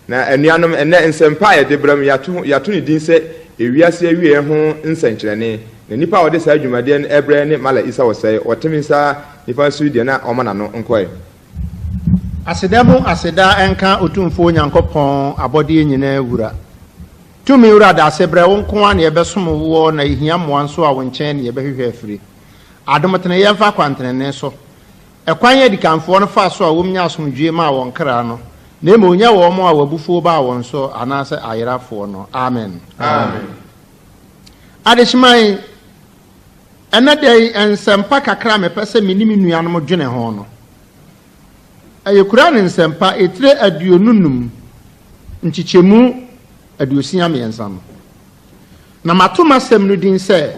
na enuanom ene nsempa ye de bram yato ne din se ewiase awie ho nsenkyerene na nipa wode saa adwumade no ebre ne mala isa wosai otemi sa nipa su de na omana no nkoe aseda enka otumfo nyankopon abode nyina wura tumi wura da sebre wonko an ye besom wo na ehia moanso a wonchen ne ye behwehwe afiri adomtene ye mfa kwantene so ekwan ye dikanfo no fa so a womnya asomdwe ma won kra no na me onya wo mo a wabufuo ba won so anase ayerafo no amen adeshimai anadai ensempa kakra me pese minimi nuanom dwene ho no ayekura ne nsempa etire aduonunum nchichemu aduosia miensa no na matoma sem no din se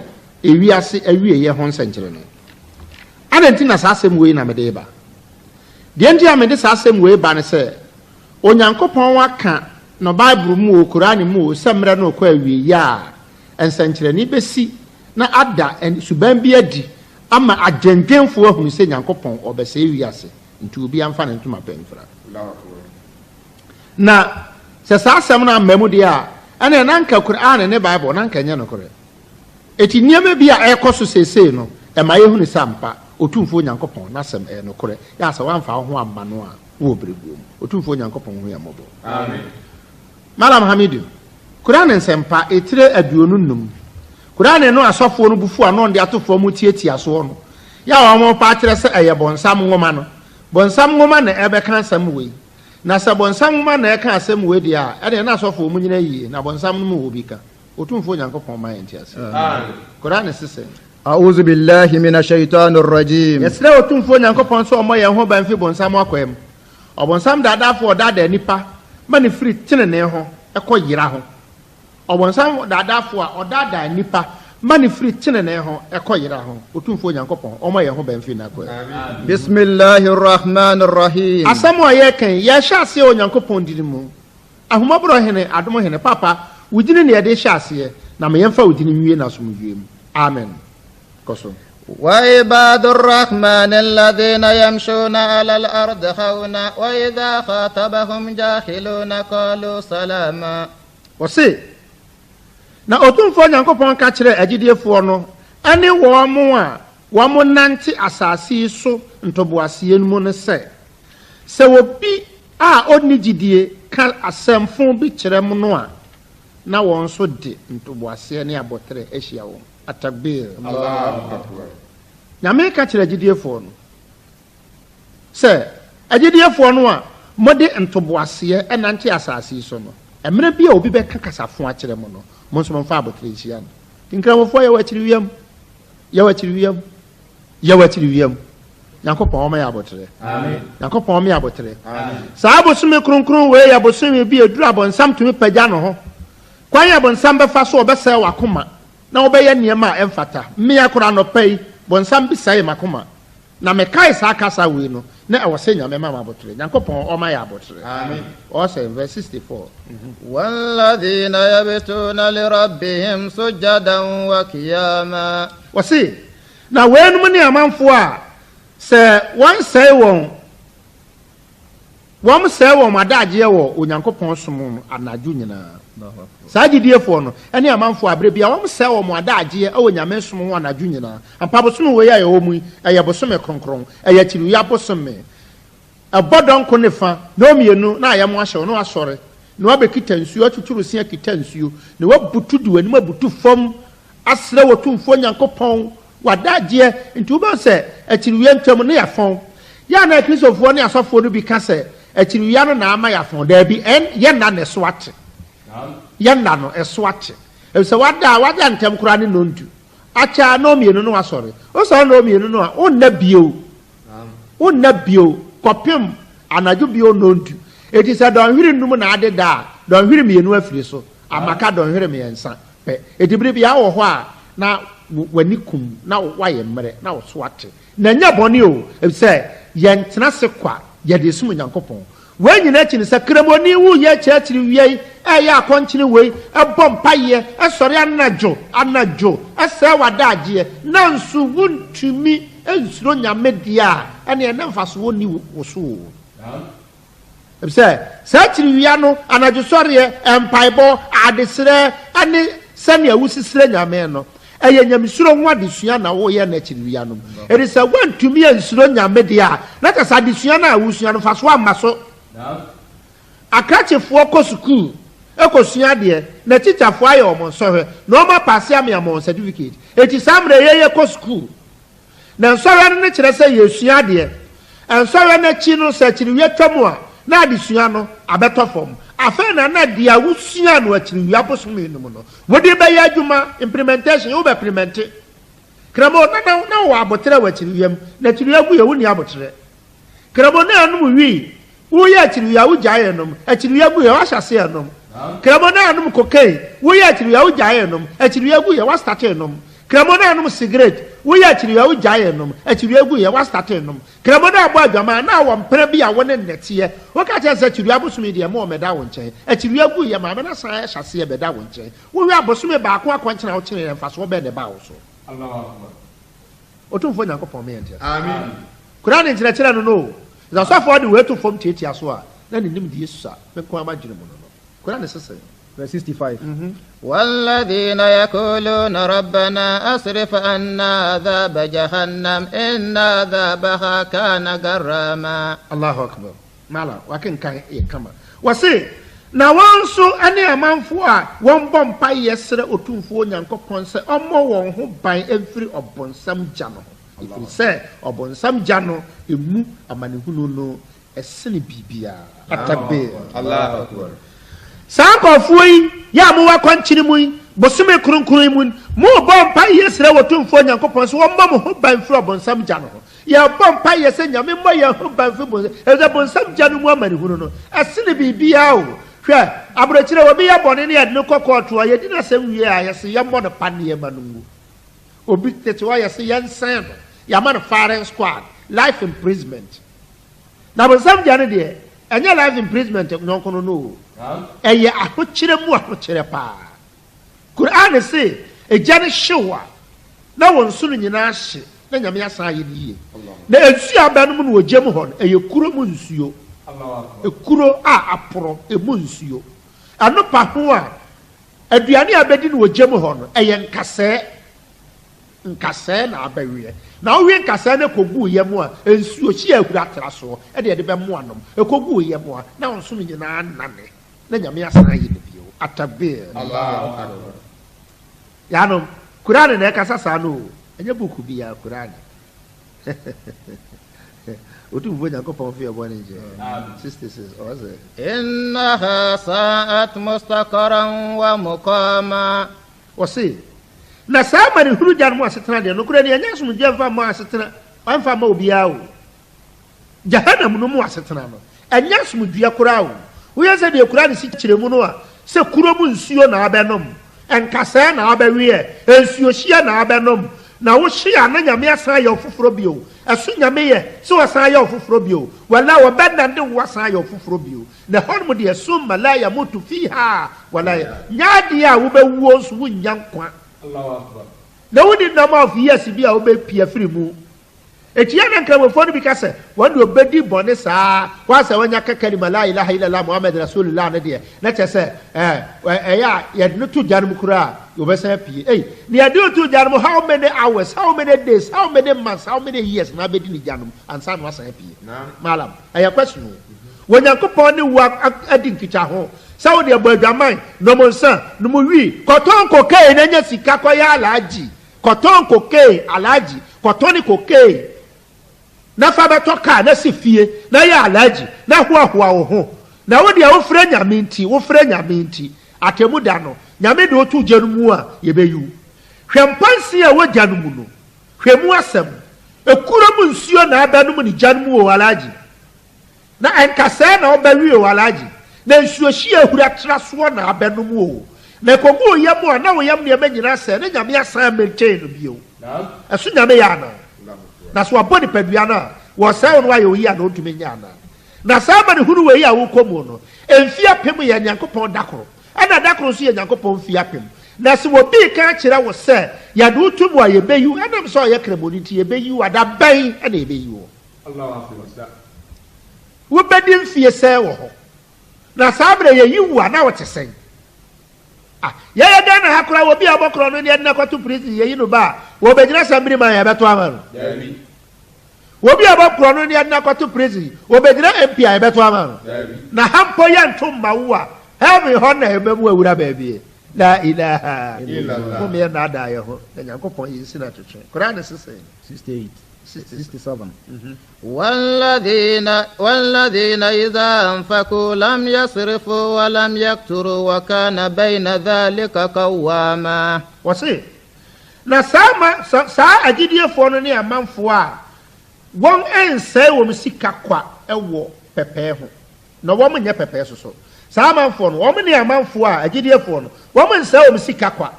ewiase awie ye ho nsenkyere no adenti na sasem wei na mede ba de ntia mede sasem wei ba ne se onyankopon waka no bible mu okurani mu semre no kwa awie ya ensenkyere ni besi na ada suban bi adi ama agengenfo ahunu se nyankopon obese wiase nti obi amfa ne ntoma pemfra na se sasem na mamu de a ene nanka Qur'an ne bible nanka nya no kore eti niam bi a ekoso sesei no e ma yehunu sampa otumfo nyankopon na sem no kore ya sa wanfa ho amma no a wo breguom otumfo nyankopon ho ya mobo amen malam hamidu Qur'an nsempa etire aduonunum Qur'an no asofo no bufu ano de atofo mu tietia so no ya wa mo pa kire se eye bonsam ngoma no bonsam ngoma na ebe kan sam wei na se bonsam ngoma na e kan sam wei dia e de na asofo mu nyina yie na bonsam no mu obi ka otumfo nyankopon ma entiase amen Qur'an sese a'udhu billahi minash shaitanir rajim yesre otumfo nyankopon so omo ye ho ban fi bonsam akwam obonsam dadafo dada nipa mani free tenene ho ekoyira ho obonsam dadafo a odada nipa mani free tenene ho ekoyira ho otumfo nyankopon omo ye ho ban fi na kwa bismillahir rahmanir rahim asamo ye kan ye hyase onyankopon dinimu ahomabro hene adomo hene papa wudini ne ye de hyase na me yemfa wudini nwie na so mwiem amen koso وعباد الرحمن الذين يمشون على الأرض خونا وإذا خاطبهم جاهلون قالوا سلاما وسي na otumfo nyankopon ka kire agidefo no ane wo mo a wo mo nanti asase so ntoboase mu ne se wobi a onni gidie ka asemfo bi kire mu no a na won so de ntoboase ne abotre ahia wo atakbir Allahu akbar nyame ka kire agidefo no se agidefo no a mode ntoboase enanti asase so no emre bia obi be ka kasafo a kire mu no monso monfa abotre ahia no tinkramofo ye wachiri wiam yankopon ma ya abotre amen yankopon ma ya abotre amen sa abosume kronkron we ya abosume bi eduru abonsam tumi pagya no ho kwan ya bonsam be fa so obese wakoma na obeye niema emfata me yakora no pai bonsam bi sai makoma na me kai sa kasa we no na e wose nyame ma abotre yankopon o ma ya abotre amen o say verse 64 walladhina yabtuna lirabbihim sujadan wa qiyama wasi na wenum ne amanfo a se wan say won madaje wo onyankopon som anaju nyina sagidefo no ene amanfo abre bia won say wo madaje e onyame som wo anaju nyina ampabo som we ya wo mu eye bosome kronkron eye chiru ya bosome abodon ko ne fa no mienu na ayam ahye no asore no abekita nsuo atuturu sia kita nsuo ne wabutu du anim abutu fom asre wotumfo nyankopon wadaje nti wo se achiruya ntwam ne yafon ya na kristofo ne asofo no bi ka se achiruya no na ama yafon da bi en ye na ne swate ye na no eswate e se wada ntem kura ne nondu acha no mienu no asore o so no mienu no a onna bio kopim anaju bio nondu eti se don hwiri num na ade da don hwiri mienu afiri so amaka don hwiri me ensa pe eti bire bia wo ho a na wanikum na waye mmere na wo so ate na nya bone o se ye ntena se kwa ye de sum nyankopon we nyina chi ne se kremoni wu ye chachiri wiei ya akonchiri wei ebom paye esore anajo ese wadaje na nsu wuntumi ensuro nyame dia ene na mfaso woni wo so say searching no anadwo sɔre empaibo adesere ane sɛnea wosisire nyame no ɛyɛ nyamesuro ho adesua na woyɛ na akyiriwia no it is a one to me nsuro nyame de a na ka sa adesua na wosua no fa so amma so akrachefoɔ kɔ sukuu ekosua de na teacherfoɔ ayɛ ɔmo nsɔhwɛ na ɔmo pass am ya mo certificate eti samre yeye kɔ sukuu na nsɔhwɛ no ne kyerɛ sɛ yesua de nsɔhwɛ na chi no sɛ akyiriwia twam a na adesua no abɛtɔ fam afa na dia wusua no akyiriwia bosom no no wodi be ya adwuma implementation wo be implement kramo na wo abotre wa akyiriwia na akyiriwia gu ye wo ni abotre kramo na anum wi wo ya akyiriwia wo gyae nom akyiriwia gu ye wa hyase nom kramo na anum cocaine wo ya akyiriwia wo gyae nom akyiriwia gu ye wa start nom kramo na anum cigarette wo ya akyiriwia wo gyae nom akyiriwia gu ye wa start nom kramo na abo adwama na wo mpra bi a wo ne nnete wo ka kyerɛ sɛ akyiriwia bosom de mo meda wo nkyɛn akyiriwia gu ye ma me na san hyase beda wo nkyɛn wo wi abosom ba ko akwankyena wo kyerɛ mfa so wo be ne ba wo so Allahu akbar otumfo nyankopɔn me yɛnte amen Quran nkyerɛkyerɛ no no za so for the way to form tietia so a na ne nim de Yesu a me ko amagire mo no Quran ne sese verse 65 والذين يقولون ربنا أصرف عنا عذاب جهنم إن عذابها كان غراما الله أكبر مالا وكن كان كما وسي na wanso ane amanfo a won bompa yesere otumfo nyankopon se omo won ho ban emfiri obonsam gya no ifiri se obonsam gya no emu amanehunu no esene bibia atabe Allah akbar sankofo yi ya mo wa kwankyini mu bosome kronkron mu mo bompa yesere otumfo nyankopon se won mo ho ban firi obonsam gya no ya bompa yesere nyame mo ya ho ban firi obonsam gya no mu amanehunu no esene bibia o hwɛ abrɛkyerɛ obi yɛ bɔne ne yɛde no kɔkɔɔto a yɛdi na sɛm wie a yɛse yɛmmɔ no pa nneɛma no ngu obi tete hɔ yɛse yɛnsɛn no yɛama no firing squad life imprisonment na bonsam gya no deɛ ɛnyɛ life imprisonment nyɔnko no no o ɛyɛ ahokyerɛ mu ahokyerɛ paa Quran se egya no hyew a na wɔn nso no nyinaa hye na nyame asan ayɛ no yie na nsuo abɛnom no wɔgya mu hɔ no ɛyɛ kuro mu nsuo ekuro a aporo emu nsuo anopa ho a aduane abedi no wogye mu hɔ no ɛyɛ nkasɛ na abawie na owie nkasɛ na kogu yemu a nsuo hyi ahura tra so ɛde de bɛmo anom ekogu yemu a na onso no nyinaa nane na nyame asan ayi ne bio atabe Allahu akbar yanom Quran na ɛkasa saa no ɛnyɛ buku bi ya Quran otumfo nyankopɔn fi ɛbɔ ne nkyɛ 66 ɔsɛ إنها ساءت مستقرا ومقاما wɔse na saa ma ne huru gya no mu asetena deɛ nokora ne ɛnyɛ asomdwe mfa ma asetena ɔmfa ma obiara o jahanam no mu asetena no ɛnyɛ asomdwe koraa o woyɛ sɛ deɛ kura ne si kyerɛ mu no a sɛ kuro mu nsuo na abɛnom ɛnkasɛɛ na abɛweɛ nsuo hyia na abɛnom na wo hyia na nyame asan yɛ ofoforo bio ɛso nyame yɛ sɛ wɔsan yɛ ofoforo bio wala wɔbɛna de wɔsan yɛ ofoforo bio na hɔnom deɛ so malaya motu fiha wala nyaade a wobɛwuo nso wonya nkwa Allahu akbar na wodi number of years bi a wobɛpia firi mu etia na nkramofo no bi ka sɛ wɔn de obedi bɔne saa wɔasɛ wɔnya kakari la ilaha illallah muhammad rasulullah ne deɛ na kyɛ sɛ ɛyɛ a yɛde no to gya no mu koraa yɛbɛsan pie ne yɛde to gya no mu how many hours how many days how many months how many years na abɛdi ne gya no mu ansa no asan pie malam ɛyɛ question o wɔnyankopɔn ne wo adi nkitwa ho sɛ wode ɛbɔ adwaman nom nsa nom wi kɔtɔn kokae na nya sika kɔyɛ alaaji kɔtɔn kokae alaaji kɔtɔn kokae na fa beto ka na si fie na ya alaji na hoahoa wo ho na wo de wo frɛ nyame nti atemu da no nyame de otu gya no mu a ye beyu hwɛ mpansi a wo gya no mu no hwɛ mu asɛm ekuro mu nsuo na aba no mu ni gya no mu wo alaji na enkasɛ na wo bawi wo alaji na nsuo hye ahura tra so na aba no mu wo na kogu yam a na wo yam ne ma nyina sɛ na nyame asan maintain no bio ɛso nyame ya na na so abɔ ne padua no wɔ sɛ no ayɛ oyi a na ɔntumi nya ana na saa ma ne hunu wɔ yi a wokɔ mu no emfi apem yɛ nyankopɔn dakoro ɛna dakoro nso yɛ nyankopɔn fi apem na sɛ wɔbi ka kyerɛ wo sɛ yɛde wotum a yɛbɛyi ɛnam sɛ ɔyɛ kramoni nti yɛbɛyi wo ada bɛn ɛna yɛbɛyi wo wo bedi mfie sɛ wo ho na sabre ye yiwu ana wo tesɛn ye dan na hakora wo bi abokro no ne na kwato prison ye yinu ba wo begyina sambiri man ya beto ama no wo bi abokro no ne na kwato prison wo begyina MP ya beto ama no na hampo ya ntomma wo a heaven ho na ememu awura ba bie la ilaha illallah ko me na da ye ho na Nyankopon yi sina twetwe Quran 68 67 والذين إذا أنفقوا لم يسرفوا ولم يقتروا وكان بين ذلك قواما وسي na saa agidiefoɔ no ne amanfoɔ a wɔn ensɛe wɔn sika kwa ɛwɔ pɛpɛɛ ho na wɔn nyɛ pɛpɛɛ soso saa amanfoɔ no wɔn ne amanfoɔ a agidiefoɔ no wɔn ensɛe wɔn sika kwa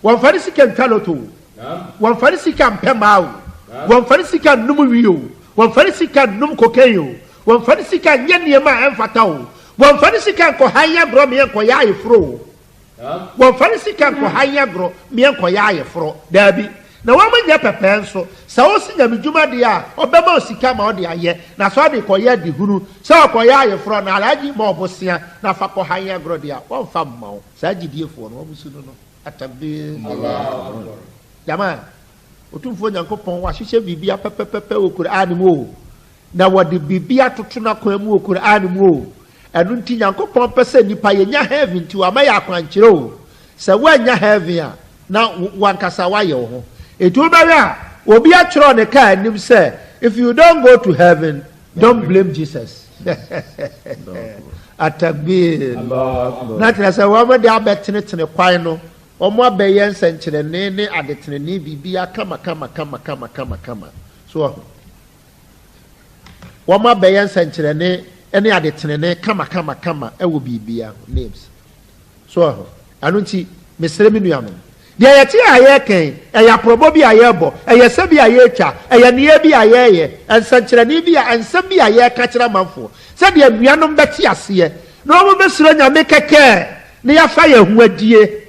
wɔn fari sika ntwaloto wɔn fari sika mpɛmaa wɔn fari sika num wio wɔn fari sika num kokain wɔn fari sika nyɛ nneɛma ɛmfata o wɔn fari sika nkɔhanya gorɔ meɛ nkɔyɛ ayeforo wɔn fari sika nkɔhanya gorɔ meɛ nkɔyɛ ayeforo daabi na wɔn nyɛ pɛpɛɛ nso sɛ wɔsi nyame dwuma deɛ a ɔbɛma osika ma ɔde ayɛ na sɛ ɔde kɔyɛ de hunu sɛ ɔkɔyɛ ayeforo na alagye ma ɔbosia na fa kɔhanya gorɔ deɛ a wɔmfa mma wo saa gyidiefoɔ no wɔn su no atabe jama otumfo Nyankopɔn wa hyehyɛ bibia pɛpɛpɛpɛ wɔ Qur'an mu o na wɔde bibia toto na kwan mu wɔ Qur'an mu o ɛno nti Nyankopɔn pɛ sɛ nipa yɛnya heaven ti wa ma yɛ akwankyerɛ o sɛ woanya heaven a na wankasa wayɛ wo ho etu bɛwe a obi atwerɛ ne kaa anim sɛ if you don't go to heaven don't blame Jesus atabir na kyerɛ sɛ wɔn de abɛtenetene kwan no omo abɛyɛ nsɛnkyerɛnne ne adetenene bibia kama so omo abɛyɛ nsɛnkyerɛnne ne adetenene kama ɛwɔ bibia names so anu nti mesere mi nuanom deɛ yɛte ayɛ kan ɛyɛ aprobo bi ayɛ bɔ ɛyɛ sɛ bi ayɛ twa ɛyɛ nea bi ayɛ yɛ nsɛnkyerɛnne bi a nsɛm bi ayɛ ka kyerɛ manfo sɛ deɛ nuanom bɛte aseɛ na omo bɛsuro nyame kɛkɛ ne yafa yɛ ho adie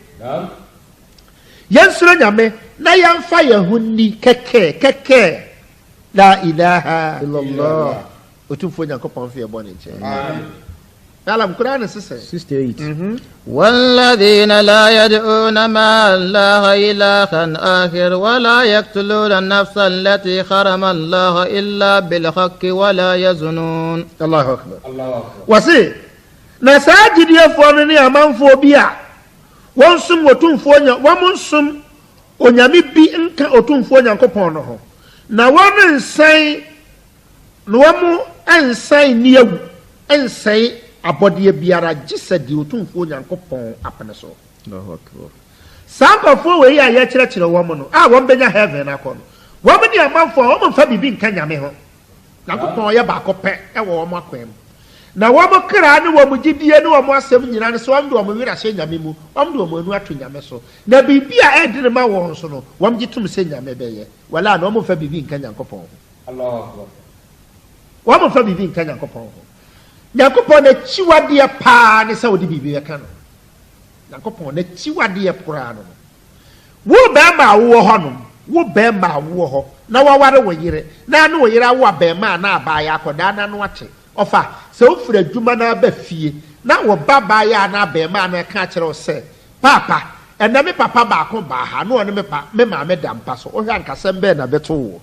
yensuro nyame na yamfa yahuni keke la ilaha illallah otumfo Nyankopɔn fi ebɔ ne nkyɛn alam Quran 68 والذين لا يدعون مع الله إلها آخر ولا يقتلون النفس التي حرم الله إلا بالحق ولا يزنون الله أكبر وسي نساجد يفونني amanfo bia wonsum otumfo nya wonsum onyame bi nka otumfo Nyankopɔn no ho na wɔn nsan no wɔn ansan niawu ansan abɔdeɛ biara gye di otumfo Nyankopɔn apene so Allahu Akbar sankafo we ya kyerɛkyerɛ wɔn no a wɔn benya heaven akɔ no wɔn ne amanfo wɔn mfa bibi nka nyame ho Nyankopɔn yɛ baako pɛ ɛwɔ wɔn akwam na wɔn kra ne wɔn gidie ne wɔn asɛm nyina ne so wɔn de wɔn wira hyɛ nyame mu wɔn de wɔn anu ato nyame so na bibia ɛde ne ma wɔn so no wɔn gye tum sɛ nyame bɛyɛ wala na wɔn mfa bibi nka Nyankopɔn Allahu Akbar wɔn mfa bibi nka Nyankopɔn Nyankopɔn na chiwadeɛ paa ne sɛ wɔde bibi yɛ ka no Nyankopɔn na chiwadeɛ pora no wo bɛma wo hɔ no wo bɛma wo hɔ na wɔware wo yere na ne wo yere awo bɛma na abaayɛ akɔda na no ate ɔfa sɛ ofura dwuma na ba fie na wo baba ya na bɛma na ka kyerɛ sɛ papa ɛna me papa baako ba ha no ɔne me maame da mpa so ɔhwɛ ankasɛm bɛ na bɛto wo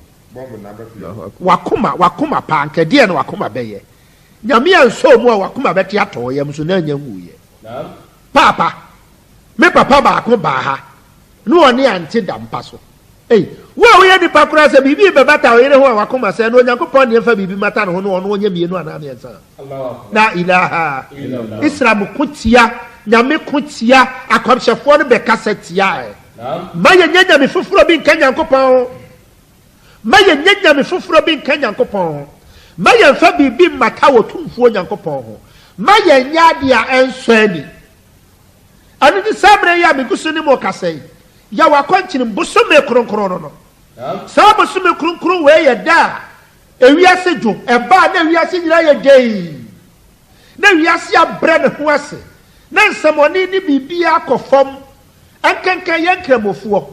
wakoma pa ankadeɛ na wakoma bɛyɛ nyame anso mu a wakoma bɛte atɔ yam so na anya nwuyɛ papa me papa baako ba ha no ɔne ante da mpa so wo a woyɛ nipa kora sɛ biribi bɛbata wo yere ho a wakoma sɛ no Onyankopɔn ne mfa biribi mata no ho no ɔno ɔnyɛ mienu anaa mmiɛnsa la ilaha Islam ko tia nyame ko tia akɔmhyɛfoɔ no bɛkasa tia ma yɛnyɛ nyame foforɔ bi nka Nyankopɔn ma yɛnyɛ nyame foforɔ bi nka Nyankopɔn ma yɛmfa biribi mmata wɔ tumfuo Nyankopɔn ho ma yɛnyɛ adeɛ a ɛnsɔ ani ɛno ne saa berɛ yɛ a megu so ne mu ɔkasa yi ya wakɔnkyene bosome kronkron no saa bosome kronkron wei yɛ da ewiase dwo ɛba na ewiase nyina yɛ gei na ewiase abrɛ ne ho ase na nsɛmɔne ne bibia akɔ fam ɛnkenkan yɛ nkramofoɔ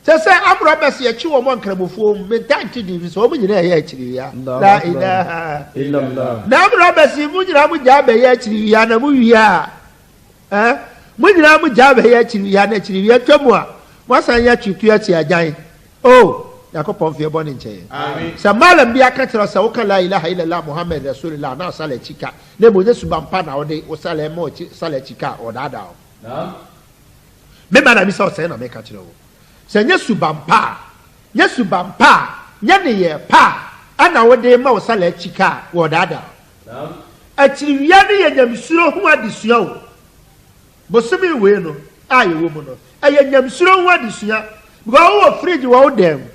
Say Amra Bessie, a chew among Crabophone, mentality divis, or when you actually, La ilaha illallah. Namra Bessie, Mujramu Jabe, actually, Yana Muya. Mujramu Jabe, actually, Yana, yet Tomwa. What's I yet you to a giant? Oh, Jacob of your bonnet chain. Samalam be a catcher, Sauka, La ilaha illallah, Mohammed, Rasulullah, now Salachika. Never this Bampana or they or Salemo, Salachika or Dada. Remember, I saw Sena make a chill. Say yes to Bampa, yes to Bampa, Yanni pa, and our day more salad chica or dada. Actually, Yanni and them sure who are this young. But some will, I woman, I am sure what this year. Go over fridge all them.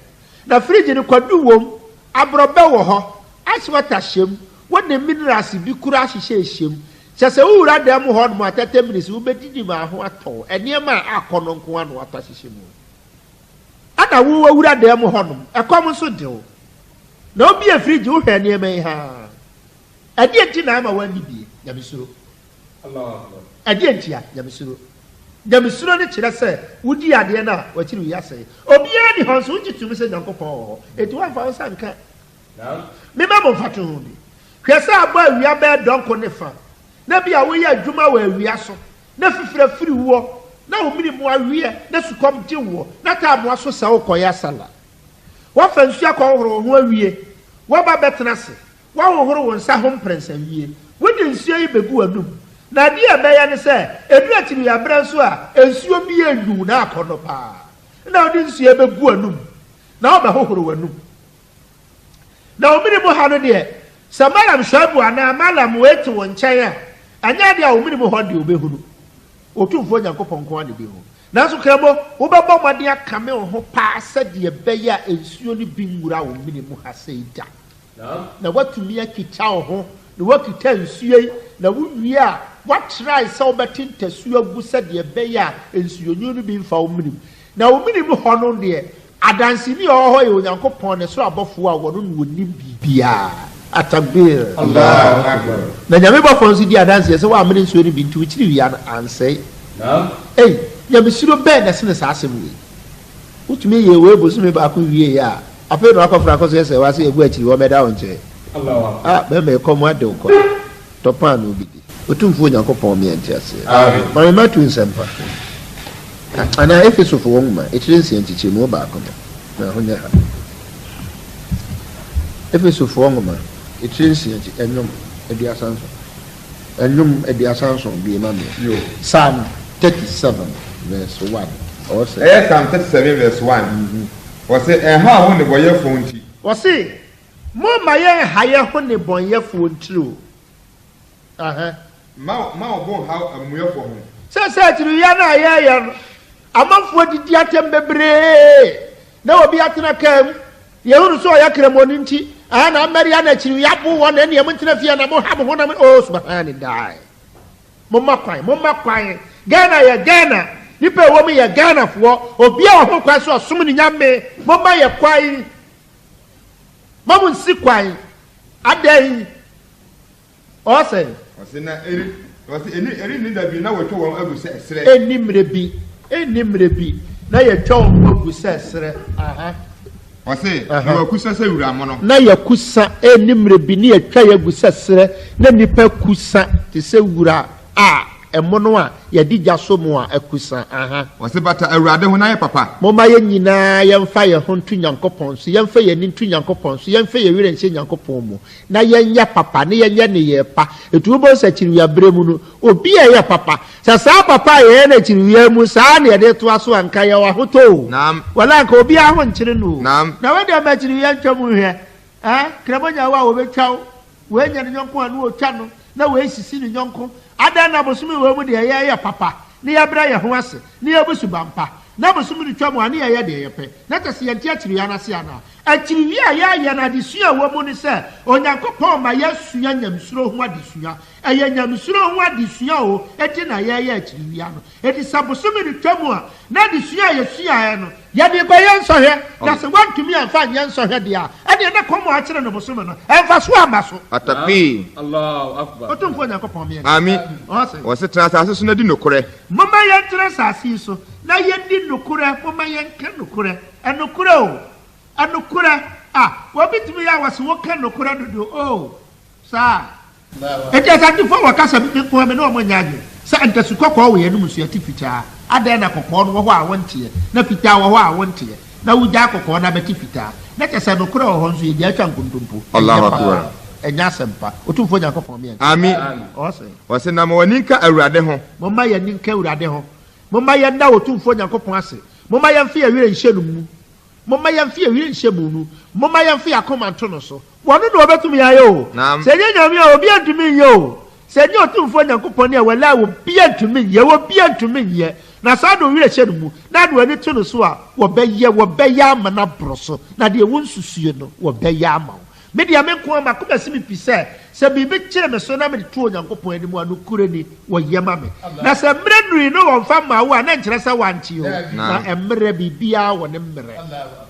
The fridge in the quadru, Abrabel, as what a shame, what the minerals be crash shame. Just a who ran them hard more 10 minutes will be Dima who at all, and near my acon one water shame. Ana wo wura dem honum ekom so de o na obi afriji wo hwe ne mai ha ade enti na ama wan bibie nyamesuro Allah akbar ade enti ya nyamesuro ne kire se wudi ade na wakiri wi ase obi ya ni honso ujitum se nyankopon eti wa fa sanka na me ba mo fatu hu bi hwe se abo awia be donko ne fa na bia wo ya adwuma wa awia so na fifira firi wo na omini mo awie na sukom ti wo na ta mo aso sa okoya sala wa fa nsu akọhoro ho awie wa ba betena se wa hohoro won sa ho prensa awie wodi nsu yi begu anum na de e beya ne se edu atiri ya branso a ensuo bi enu na akono pa na odi nsu e begu anum na oba hohoro wanum na omini mo ha no de samaram shabu ana malam wetu won nchen a anya de a omini mo ho de obehunu otumfo nyankopon ko ade bi ho nanso kramo wo bebo made aka me ho pa sade beya ensuo ni bi nwura wo mini mu ha seida na watumi akita wo ho na wakita ensuo yi na wuwie a what try so betinta suo gu sade beya ensuo nyu ni bi mfa wo mini na wo mini mu ho no de adansi ni ho ye onyankopon ne so abofo a wo no wonim bibia atakbir Allah akbar na nyame ba fonsi di adanse se wa amene nsuo ni bintu wikiri wi ansei na nyame siro be na sene sa asem wi utumi ye we bosu me ba ko wie ya afa no akofra ko se wa se egu akiri wo meda onche Allah be me ko mo ade ko topa no bi otumfo nyankopon me ante ase amen ma ma tu nsempa ana efeso fo wonma etirensi antiche mo ba ko na honya ha efeso fo wonma etirensi anti enum ediasanso bi ma me yo Psalm 37 verse 1 or say Psalm 37 verse 1 or say how when the boy fonti or say mo maye haye ho ne bonye fonti o ma obo how amuye fo ho say tiri ya na ya no amafo didi atem bebre na obi atena kam ye hunu so ya kremoni nti ana maria na chiri ya bu won na em ntina fie na mo ha mo na oh subhanallah mo makwan Ghana ya Ghana nipa wo me ya Ghana fo obi a ho kwa so som ni nyame mo ma ye kwai mo mun si kwai adan o se na eri ni da bi na wo to won agu se esre enimre bi na ye twon agu se esre Wase na wakusa se wura mo no na yakusa enimre bi ne atwa yagu sesere na nipa kusa te se wura a emono a yadi gyaso mu a akusa wase bata awurade ho na ye papa moma ye nyina yemfa ye ho ntu nyankopon so yemfa ye ni ntu nyankopon so yemfa ye wire nche nyankopon mu na yenya papa ne yenya ne ye pa etu bo sa chiri ya bremu no obi ye papa sa papa ye na chiri ya mu sa na ye de to aso anka ye wa hoto naam wala ka obi a ho nchire no naam na we de ma chiri ya ntwamu hwe krebonya wa wo betwaw we nya ne nyonko anu otwa no na we sisi ne nyonko ada na bosumi we mu de ye papa ni ya bra ye ho ase ni ya busu bampa na bosumi de twa mu ani ye de ye pe na tase ye ntia chiri ya na se ana akyiri a yɛayɛ no adesua a wɔ mu ne sɛ onyankopɔn ma yɛasua nyamesuro ho adesua ɛyɛ nyamesuro ho adesua o ɛti na yɛyɛ akyiri no ɛti sɛ bosome no twa mu a na adesua a yɛsuaeɛ no yɛde bɛyɛ nsɔhwɛ na sɛ woantumi amfa nyɛ nsɔhwɛ deɛ a ɛdeɛ na kɔmmɔ akyerɛ no bosome no ɛmfa so ama so Atakbir. Allahu Akbar. ɔtomfoɔ nyankopɔn meɛ Amen. ɔse Wɔse tena asase so na di nokorɛ. momma yɛntena asase yi so na yɛdi nokorɛ momma yɛnka nokorɛ ɛnokorɛ o ɛnokorɛ a wɔbɛtumi yɛ a wɔse woka nokorɛ dodo o saa ɛti asantefoɔ wɔkasa nkoa me ne ɔmɔ nya adwe sɛ ntasu kɔkɔɔ wɔ yɛnom suati fitaa adɛn na kɔkɔɔ no wɔ hɔ a wɔnteɛ na fitaa wɔ hɔ a wɔnteɛ na wogyaa kɔkɔɔ no abɛte fitaa na kyɛ sɛ nokorɛ wɔ hɔ nso yɛde atwa nkontompo Allahu Akbar. ɛnyɛ asɛmpa ɔtumfoɔ nyankopɔn meɛ Amen. ɔsɛ Wɔse na ma w'ani nka Awurade ho. momma yɛni nka awurade ho momma yɛnda ɔtumfoɔ nyankopɔn ase momma yɛmfe yɛwerɛ nhyɛ no mu momma yɛmfe yɛwerɛ nhyɛ mu no momma yɛmfe yɛakoma nto no so wɔno na wɔbɛtumi ayɛ o Naam. sɛ nyɛ nyame a obi antumi nyɛ o sɛ nyɛ ɔtumfoɔ nyankopɔn ne a wɔla a obi antumi nyɛ obi antumi nyɛ na saa de owerɛ hyɛ no mu na de w'ani to no so a wɔbɛyɛ ama no aborɔ so na deɛ wo nsusue no wɔbɛyɛ ama wo media me nko ama ko bɛsi me pi sɛ biribi kyerɛ me so na mede to onyankopɔn anim a nokure ni wɔyɛ ma me na sɛ mmerɛ nuri no wɔmfa ma wo a na nkyerɛ sɛ wankye o na mmerɛ biribiaa wɔ ne mmerɛ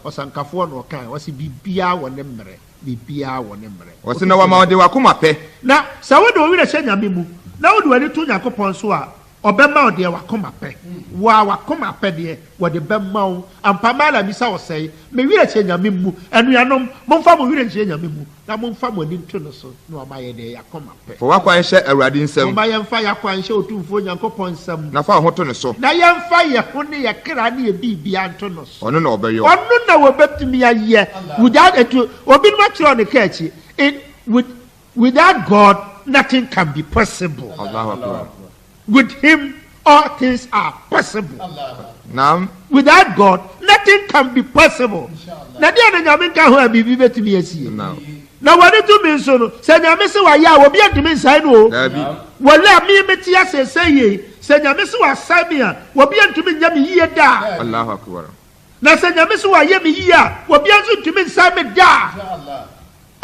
ɔsankafoɔ na ɔkae wɔse biribiaa wɔ ne mmerɛ biribiaa wɔ ne mmerɛ Wɔse na wama wɔde wakoma pɛ. na sɛ wode owerɛ hyɛ nyame mu na wode w'ani to onyankopɔn so a ɔbɛma wo deɛ wakoma pɛ wa wakoma pɛ deɛ wɔde bɛma wo ampama ala bisa wɔ sɛe mewerɛ hyɛ nyame mu anuanom momfa mo werɛ hyɛ nyame mu na momfa mo ani nto no so na ɔma yɛ deɛ yɛakoma pɛ Fa w'akwan hyɛ Awurade nsam. ɔma yɛmfa yɛakwan hyɛ ɔtumfoɔ nyankopɔn nsɛm Na fa wo ho to ne so. na yɛmfa yɛ ho ne yɛ kra ne yɛ biribia nto no so Ɔno na ɔbɛyɛ wo. ɔno na wɔbɛtumi ayɛ without etu obinom akyerɛ ne ka akyi without God nothing can be possible. Allahu Akbar. With him, all things are possible. Naam. Without God, nothing can be possible. Na dia na nyame ka ho abibi betumi asie. Naam. Na wani tu mi nso no, se nyame se wa ya obi adumi nsan no. Dabi. Wala mi meti asese ye, se nyame se wa sami a, obi antumi nya mi yie da. Allahu Akbar. Na se nyame se wa ye mi yie a, obi anso ntumi nsan me da.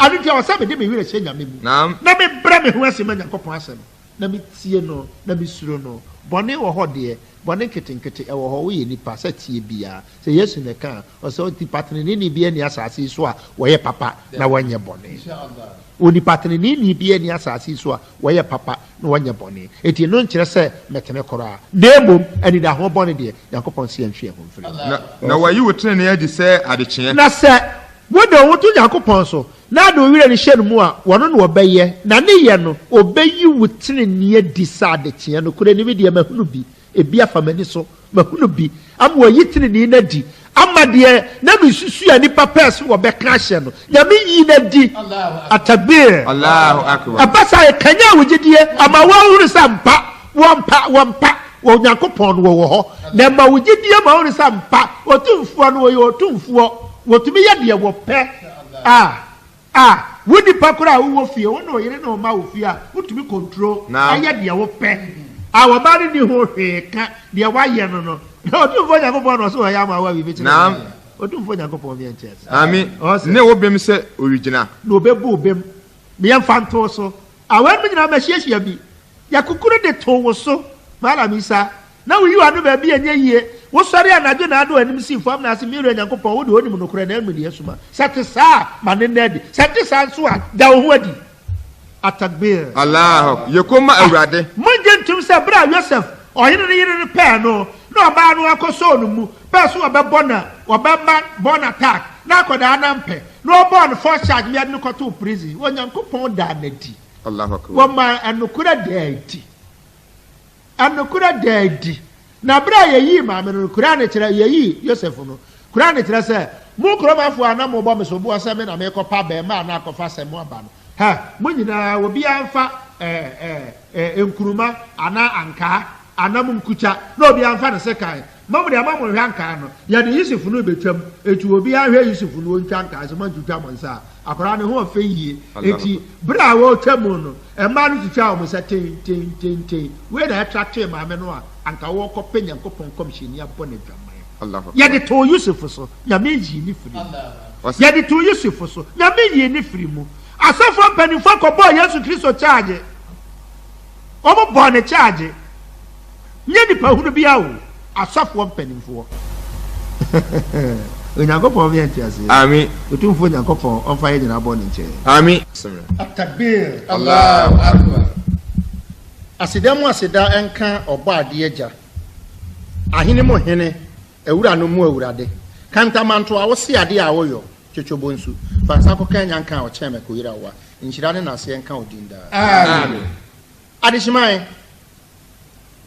Anu dia wa sami de me wire se nyame mu. Naam. Na me bra me ho asema Nyankopɔn asɛm. Na me tie no, na me suro no. Bɔne wɔ hɔ deɛ, bɔne nketenkete ɛwɔ hɔ woyɛ nipa sɛ tie biara. Sɛ Yesu ne ka, ɔsɛ onipa tenenee bi ani asase so a wɔyɛ papa na wɔnyɛ bɔne. Onipa tenenee bi ani asase so a wɔyɛ papa na wɔnyɛ bɔne. Eti no nkyerɛ sɛ mɛtene koraa. Na mmom anidaho bɔne deɛ Nyankopɔn si nhwe ho mfiri. Na wayi wo tenenee adi sɛ adekyeɛ. Na sɛ wode wo to Nyankopɔn so na de owire ne hyɛ no mu a wɔno no wɔbɛyɛ na ne yɛ no ɔbɛyi wo tenenee adi sɛ adekyeɛ no kora ne bi deɛ mahunu bi ebi afa m'ani so mahunu bi ama wɔyi tenenee no adi ama deɛ na mesusu a nipa pɛɛ so wɔbɛka ahyɛ no nyame yi no adi atakbir Allahu Akbar. ɛba sa ɛkanya a wogyedie ama wɔahunu sɛ mpa wɔmpa onyankopɔn no wɔwɔ hɔ na ma wogyedie ma wohunu sɛ mpa ɔtumfoɔ no wɔyɛ ɔtumfoɔ wɔtumi yɛ deɛ wɔpɛ wo nipa kora a wowɔ fie wo na ɔyere na ɔma wo fie a wotumi control ayɛ deɛ wopɛ wɔba no ni ho hwee ka deɛ woayɛ no no na ɔtumfoɔ nyankopɔn na ɔsɛ ɔyɛ ama wo a biribi kyerɛ ɔtumfoɔ nyankopɔn meɛnkyɛ sɛ Amen. Ne wo bem sɛ original. na ɔbɛbu obem meyɛmfa ntoo so awɛn mu nyinaa mahyiahyia bi yɛkokoro de too wo so maalamisa na woyi wa no baabi ɛnyɛ yie wosɔre anadwo na ado anim si fam na ase mmiri Nyankopɔn wode onim no kora na amu ne asuma sɛ te saa ma ne na adi sɛ te saa nso a da wo ho adi atakbir Allahu. Yekoma Awurade. mogye ntom sɛ berɛ a Yosef ɔhene ne yere no pɛɛ no na ɔbaa no akɔsɔɔ no mu pɛɛ so wɔbɛbɔ na wɔbɛma bɔn attack na akɔdaa na mpɛ na ɔbɔɔ no first charge meade no kɔtoo prison Onyankopɔn daa n'adi Allahu Akbar. wɔma ɛnokora daa adi na berɛ a yɛyii maame no kura ne kyerɛ yɛyii Yosef no kura ne kyerɛ sɛ mo kuromafoɔ a na mobɔ me so boɔ sɛ me na mekɔpa bɛɛma a na akɔfa sɛ mo aba no mo nyinaa obiara mfa nkuruma anaa ankaa anaa mo nkukya na obiara mfa ne sekan mamu de ama mo hwɛ ankaa no yɛde Yusuf no bɛtwam etu obiara hwɛ Yusuf no ntwa ankaa so mantwitwa mo nsa akɔra ne ho ɔfɛ yie eti berɛ a wɔtwa mu no ɛmaa no twitwa wɔn nsa ten wei na ɛtra tee maame no a anka wɔkɔpɛ Nyankopɔn kɔmhyɛni abɔ ne dwaman yɛde to Yusuf so nyame yi ne firi yɛde to Yusuf so nyame yi ne firi mu asafo mpanimfo kɔbɔ Yesu Kristo charge ɔmo bɔ ne charge nye nipa hunu bi awo asafo mpanimfo onyankopɔn bi enti ase amen otumfo onyankopɔn ɔmfa yɛ nyina bɔ ne nkyɛn amen atakbir Allahu akbar aseda enka ɔbɔ ade agya ahene mo hene ewura no mu awurade kantamanto a wo se ade a woyɔ twetwobo nsu fa sako kan nyanka a ɔkyɛn meko yira wa nhyira ne nase enka odinda amen adehimai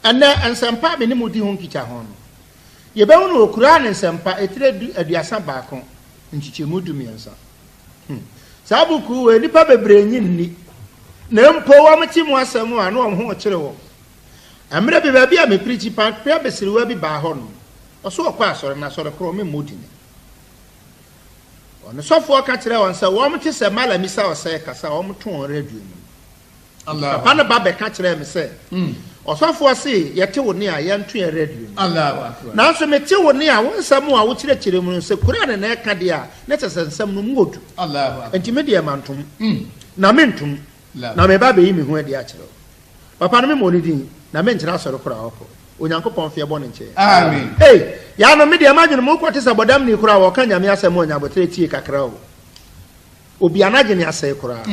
ene ensempa be ne mudi ho nkicha ho no yebehu no okura ne ensempa etire aduasa baako nchichemu dumiensa sabuku we nipa bebre nyinni na mpo wa mti mu asemu a no ho kyere wo amre be ba bia me preach pa pia besiriwa bi ba ho no oso okwa asore na asore kro me modini ono sofo ka kyere won se wo mti se mala misa o se kasa wo mto radio mu Allah papa na ba be ka kyere me se osofo se yete wo ne a yantu ya radio Allah na so meti wo ne a wo nsam a wo kyere mu se kura ne na ka de a ne tese nsam no modu Allah enti me de mantum na mentum na me ba be yi me hu ade a kyere papa no me mo ni din na me nkyere asore kura woko onyankopɔn fie bɔ ne nkyɛ amen ya no me de imagine mo kwate sa bodam ni kura wo ka nyame asɛm onyabotre tie kakra o obi anagye ne asɛ kura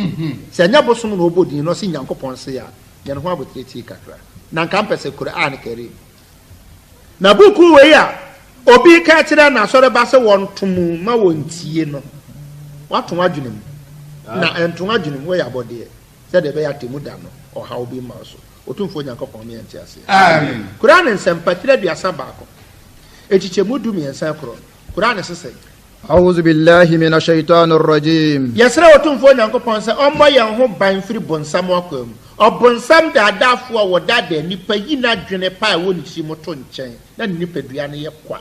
sɛ nya bosom no obodin no se nyankopɔn se ya ye no ho abotre tie kakra na nka mpɛsɛ kura an kare na buku we ya obi ka kyerɛ na asɔre ba se won tomu ma won tie no wato adwenem na ento adwenem we ya bɔde sɛ de be ya temu da no ɔha obi ma so otumfo nyankopɔn me ante ase amen Quran nsempa tire duasa baako echichemu du me ensa kro Quran sese a'udhu billahi minash shaitanir rajim yesra otumfo nyankopɔn se ɔmmɔ yɛn ho ban firi bonsam akwam ɔbonsam daadafo a wɔdada nipa yi na dwene pa a woni chi moto nkyɛn na nipa dua ne yɛ kwa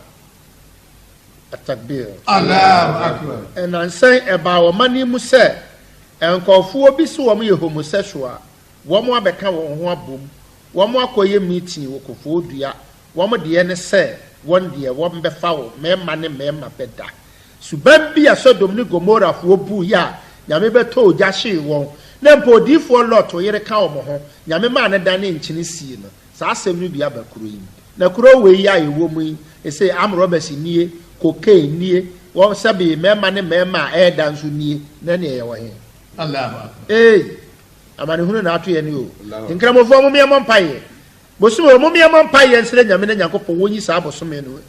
atakbir Allahu akbar enansan eba wo mani mu se enkɔfo obi so wo yɛ homosexual womo abeka wo ho abom womo akoye meeting wo kofo dua womo de ne se won de won befa wo mema ne mema beda suban bi asodom ni Gomora fo bu ya nyame beto ogya hye won na mpodifo lot yere ka wo ho nyame ma ne dan ne nkyini sie no sa asem no bi abakuro yi na kuro we ya ewo mu yi ese amrobes nie cocaine nie wo sabi mema ne mema e dan so nie na ne ye wo he Allah amani hunu na ato ye ni o nkramofo mo me mpaye bosumo mo me mpaye nsere nyame na nyankopon wonyi sa abosome no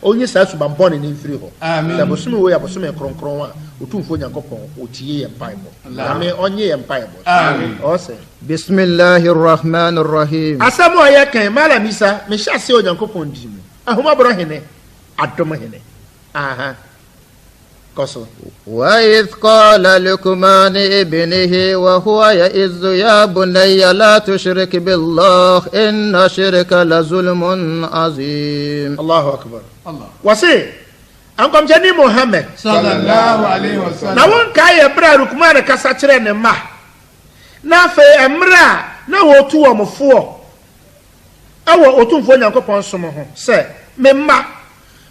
onyi sa subambone ne mfiri ho na bosumo we abosome kronkron a otumfo nyankopon otie ye mpaye bo ame onye ye mpaye bo amen o se bismillahir rahmanir rahim asamo ye kan mala misa me hyase o nyankopon di mu ahoma bro hene adom hene aha وإذ قال لقمان ابنه وهو يئذ يا بني لا تشرك بالله إن الشرك لظلم عظيم الله أكبر الله وسي أنكم جاني محمد صلى الله عليه وسلم نوان كاي برا لقمان كساترين ما نافي أمرا نهوتو ومفو أو أتون فوني أنكو بانسومه سي مما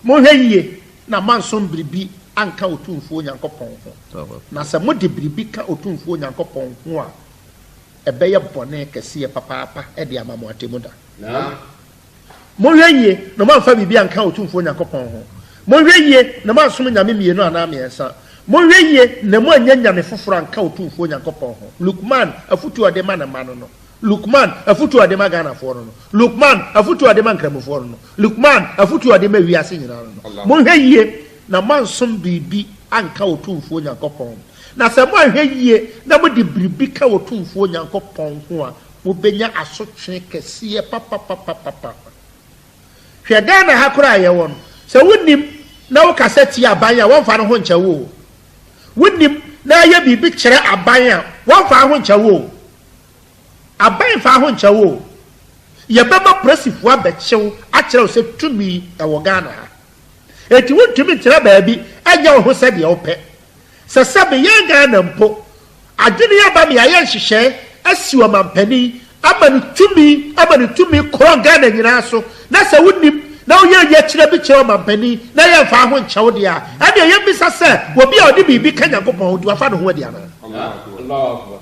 مهيه نمان سنبربي anka otumfo nyankopɔn ho na sɛ mo de biribi ka otumfo nyankopɔn ho a ɛbɛyɛ bɔne kɛseɛ papaapa ɛde ama mo atemu da mo hwɛyie na mo amfa biribi anka otumfo nyankopɔn ho mo hwɛyie na mo asom nyame mienu anaa mmiɛnsa mo hwɛyie na mo anya nyame foforɔ anka otumfo nyankopɔn ho Lukman afutu ade ma na ma no Lukman afutu ade ma Ghana fo no Lukman afutu ade ma nkramofo no Lukman afutu ade ma wiase nyina no mo hwɛyie na mansom bibi anka otumfo nyankopɔn na sɛ mo ahwɛ yie na mo de bibi ka otumfo nyankopɔn ho a mo benya asotwe kɛseɛ papapapapa hwɛ Ghana ha kora yɛ won sɛ wonim na wo kasa ti aban a wonfa no ho nkyɛwo wonim na yɛ bibi kyerɛ aban a wonfa ho nkyɛwo aban fa ho nkyɛwo yɛ bɛma presifo abɛkyew akyerɛ sɛ tumi ɛwɔ Ghana ha eti wontumi tira baabi anya wo ho sɛ deɛ wopɛ sɛ sɛbe yɛn Ghana mpo adwene yɛ ba me ayɛ nhyehyɛ asi wɔ mampani ama ne tumi korɔ Ghana nyinaa so na sɛ wonim na oye ye kire bi kire mampani na ye fa ho nkyɛw dia ade ye bisa sɛ obi a odi bibi ka Nyankopɔn odi afa no ho adi ana Allahu akbar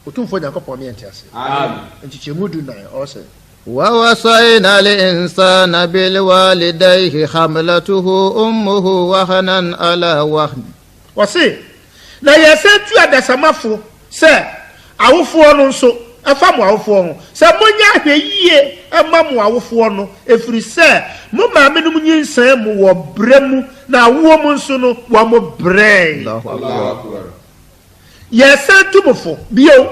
otumfo Nyankopɔn me entiase amen nchichemu du na o sɛ ووصينا الإنسان بالوالديه حملته أمه وهنا على وهن wɔse na yɛsɛ tu adasamafo sɛ awofoɔ no nso ɛfa mo awofoɔ ho sɛ monya ahwɛ yie ɛma mo awofoɔ no ɛfiri sɛ mo maame no mu nyinsɛn mu wɔ brɛ mu na awoɔ mu nso no wɔ mo brɛ yɛsɛ tu mofo bio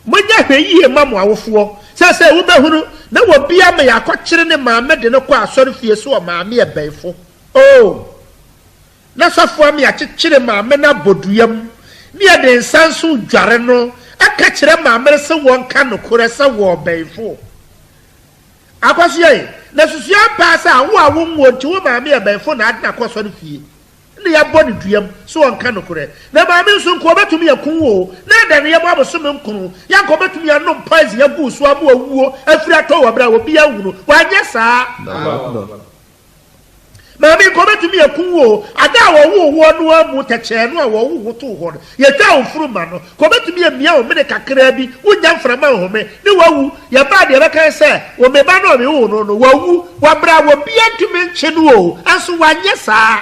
monya ahwɛ yie ma mo awofoɔ sɛ wobɛhunu na wɔ bia ma yɛakɔkyere ne maame de no kɔ asɔre fie so wɔ maame ɛbɛnfo na sɔfoɔ me akyekyere maame no abɔduyam ne yɛde nsa nso dware no aka kyerɛ maame sɛ wɔnka nokorɛ sɛ wɔ ɔbɛnfo akɔso yɛ na susua paa sɛ awo a wonwɔ nti wo maame ɛbɛnfo na ade na akɔ sɔre fie ne yɛbɔ ne duyam sɛ wɔnka nokorɛ na maame nso nko ɔbɛtumi yɛko wo na ɛda ne yɛbɔ abosome nkono yɛnka ɔbɛtumi yɛnom poison yɛgu so ama awuo afiri atɔ wɔ berɛ a wɔbi awu no wɔanyɛ saa maame nko ɔbɛtumi yɛko wo ada a wɔwo wɔ no amu tɛkyɛɛ no a wɔwo wo too hɔ no yɛtwa wo furuma no kɔ ɔbɛtumi yɛmia wo mene kakraa bi wonya mframa nhome ne wawu yɛbaa deɛ bɛkae sɛ wɔmeba no ɔmewo no no wawu wɔbrɛ a wɔbia ntumi nkye no o anso wɔanyɛ saa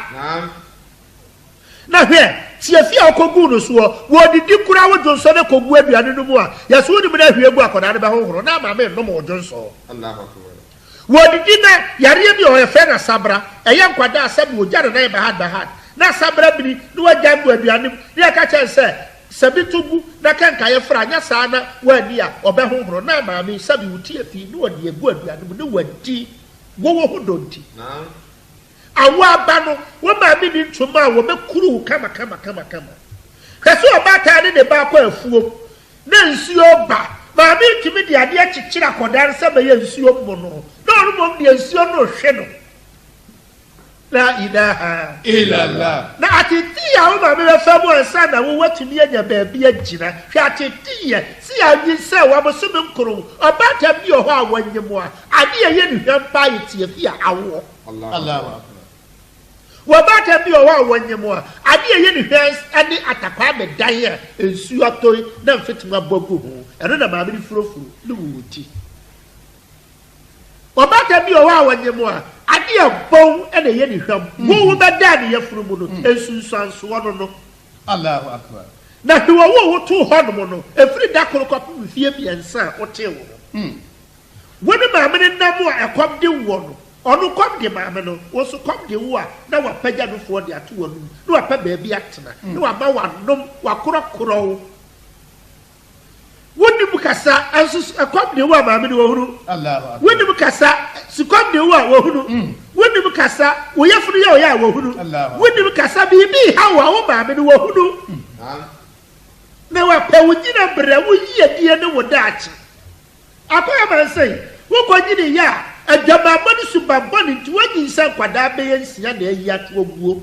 na hwɛ tiafi a okogu no so wo didi kura wo jonso ne kogu aduane no mu a yaso wo nim na hwie gu akoda ne ba hohoro na ma me no mo jonso Allahu akbar wo didi na yare bi o ye fe na sabra eye nkwada asabi wo jare na bahad na sabra bi ni wo jambu aduane ne aka chen se sabi tugu na kanka ye fra nya saa na wo ani a obe hohoro na ma me sabi wo tiafi no wo de egu aduane mu ne wadi wo ho donti na awaba no wo ma bi ni ntoma wo mekuru kama kase obata ne ba kwa afuo na nsuo ba ma bi ntimi de ade akyekyere akodan se ba ye nsuo mo no na ono mo de nsuo no hwe no la ilaha illallah na atiti ya wo ma be fa mo ansa na wo watumi anya ba bi agyina hwe atiti ye si anyi se wo mo so me nkoro obata bi ho a wanyemo a ade ye ne hwampa yetie fi a awo Allah wabata bi o wa wanyemo a ade ye ne hwans ade atakwa be dan a ensu atoi na mfetima bogu ho eno na ma bi furofuru ne wuti wabata bi o wa wanyemo a ade abon ene ye ne hwam wo be da ne yefuru mu no ensu sanso no Allahu akbar na hwo wo to ho no no efiri da korokop fie biensa o te wo woni ma me nam a ekom de wo no onu kom de maame no wo so kom de wo a na wa pagya no fo de ato wonu na wa pa ba bi atena na wa ma wa nom wa korokoro woni mukasa anso kom de wo a maame no wo huru Allah woni mukasa su kom de wo a wo huru woni mukasa wo yafuru ya wo ya wo huru woni mukasa bi ha wo maame no wo huru na wa pa wo gina bra wo yie ne wo daachi akoya man sei wo ko gini ya adama mani subabani tuwanyi nsa kwada be yensia na eyi ato oguo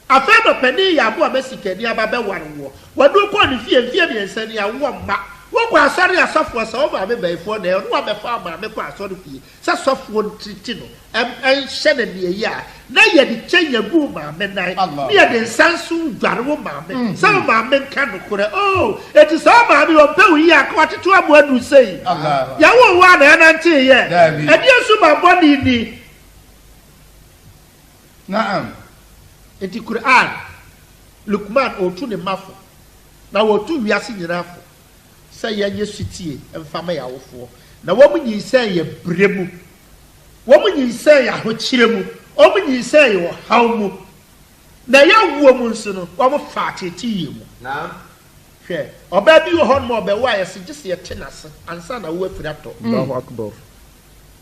afema pani ya abo amesikani ababe warwo wadu ko ni fie bi ensa ni awo mma wo ko asori asofo so wo ba me baifo na no ba fa ma me ko asori fie se sofo ntiti no en hye na ne eyi a na ye di kyenya gu ma me nai ne ye de nsansu dware wo ma me se ma me nka no kore eti so ma me o pe wi ya ko ateto abo adu sei ya wo wa na na ntie ye edi esu ma boni ni Naam eti Quran Lukman otu ne mafo na wotu wiase nyinafo sɛ yɛnyɛ sutie mfama yɛ awofo na wɔn nyinsɛn yɛ bremu wɔn nyinsɛn yɛ ahokyere mu wɔn nyinsɛn yɛ ɔhaw mu na yɛawoɔ mu nso no wɔn fa atete yie mu hwɛ ɔbaa bi wɔ hɔ nom ɔbɛwo a yɛsɛ gye sɛ yɛte n'ase ansa na wo afiri atɔ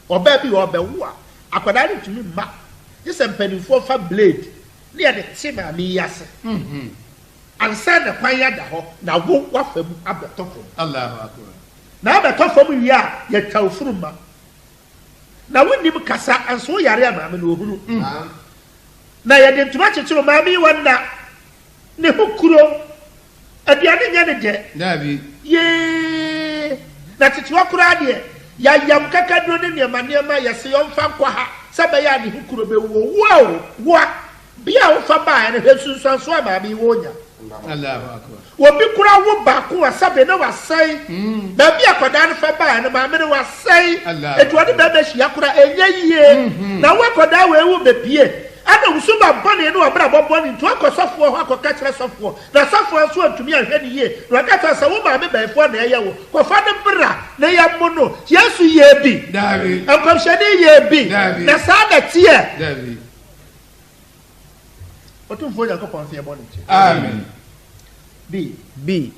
ɔbaa bi wɔ ɔbɛwo a akwadaa no tumi mma gye sɛ mpanimfoɔ fa blade ne yɛde te maame yi ase ansa na kwan ya da ho na wo wafam abetofo Allahu akbar na abetofo mu ya ya tawfuruma na wonim kasa anso yare amaame no ohuru na ya de ntuma kyekyero maame wonna ne hukuro aduane nya ne de Nabi ye na tetiwa kura de ya yam kakadro ne ne ma ya se yomfa nkwa ha sabaya ni hukuro be wo wa bia wo fa ba ne hesunsan so amaami wo nya Allahu akbar. obi kura wo ba ko asabe na wasai ba bia koda ne fa ba ne maami ne wasai etu ade ba ba hia kura enye yie na wo koda we wu be pie ana usuma bone no obra bobone nto akosofo ho akoka kire sofo na sofo so antumi ahwe ne yie na kata sa wo maami ba efo na eye wo ko fa ne bra na ya mono Yesu ye bi David akomshade ye bi na sa da tie David otumfo ya ko pon bone amen B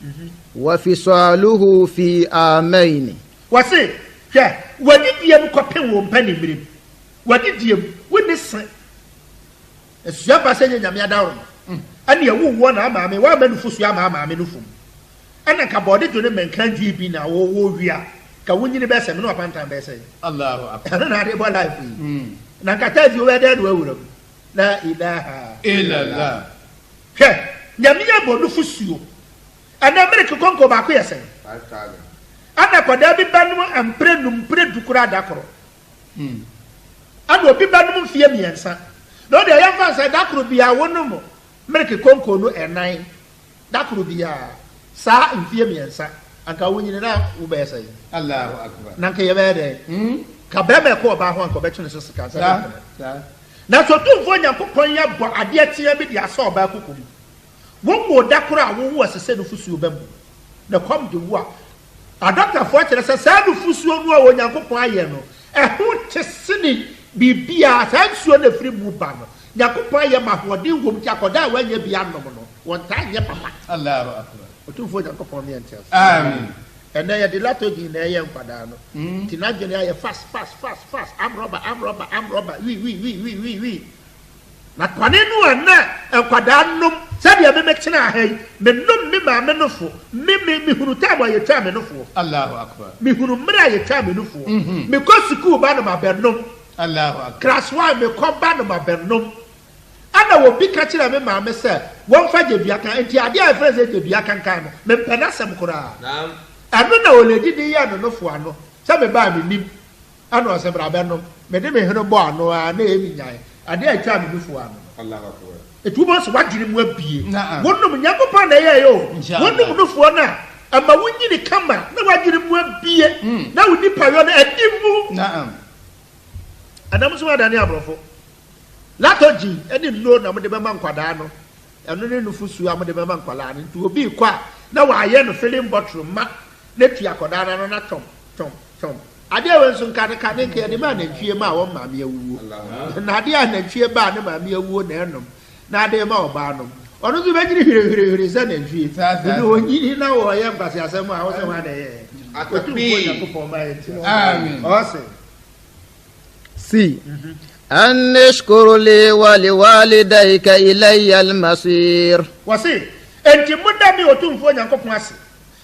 وفصاله في آمين wase hwe wadi diem ko pen wo mpa ne mirim wadi diem woni se esua ba se nyame adawo ani ewu wo na amaame wa ma nufu sua ma amaame nufu ana ka body to ne menkan dwi bi na wo wia ka wonyini be se me no apantan be se Allahu akbar ana na de bo life na kata di we de do awuram la ilaha illa Allah hwe nyame ya bo nufu suo ana amerika konko ba ko yesen 5,000 ana koda bi banum ampre numpre dukura dakoro ana obi banum fie miensa no de ya fa say dakoro bia wonum amerika konko no enan dakoro bia sa mfie miensa anka wonyine na wo be say Allahu akbar na nka ye be de ka be me ko ba ho anka be twene sesika sa na so tumfo nyankopon ya bo ade atia bi dia sa oba kokom wo mo dakoro a wo wo asese no fusuo bam na kom de wo a doctor fo kire se sa no fusuo no a wo nyankopon aye no ho tesini bibia sa nsuo na firi mu ba no nyankopon aye ma hode ngom ti akoda wa nya bia nom no won ta nye papa Allahu akbar otumfo nyankopon ne ente amen and then the latogi na ye nkwada no ti na dwene aye fast am robber we na kwane no ana nkwada nom sabe me mekina ahai me nom me ma me nofo me hunu tabo ye twa me nofo Allahu akbar me hunu mra ye twa me nofo me ko school ba no ma benom Allahu akbar class 1 me ko ba no ma benom ana wo bi ka kira me ma me se won fa je bia kan enti ade a freze je bia kan kan no me pena sem kura naam ano na ole didi ya no nofo ano sabe ba me nim ano o se bra benom me de me hunu bo ano a na emi nyae ade a twa me nofo ano Allahu akbar etubo so wagire mu abie Naam. wonum nyakopa na ye yo Inshallah. wonum nufo na ama wonyini kama na wagire mu abie na woni payo na adimu na'am adam so adani abrofo latoji eni no na mo de bema nkwada no eno ne nufu su am de bema nkwala no nti obi kwa na wa ye no filling bottle ma na tua koda na no na tom ade we nso nka ne ke de ma na ntwie ma wo ma me awuo na ade a na ntwie ba ne ma me awuo na enom na ade ma oba no ono zu be hire za na ntwie ni onyini na wo ye mpase asem a wo se wa na ye amen ose C أن اشكر لي ولوالديك إلي المصير wasi enti muda mi otumfo nyankopon ase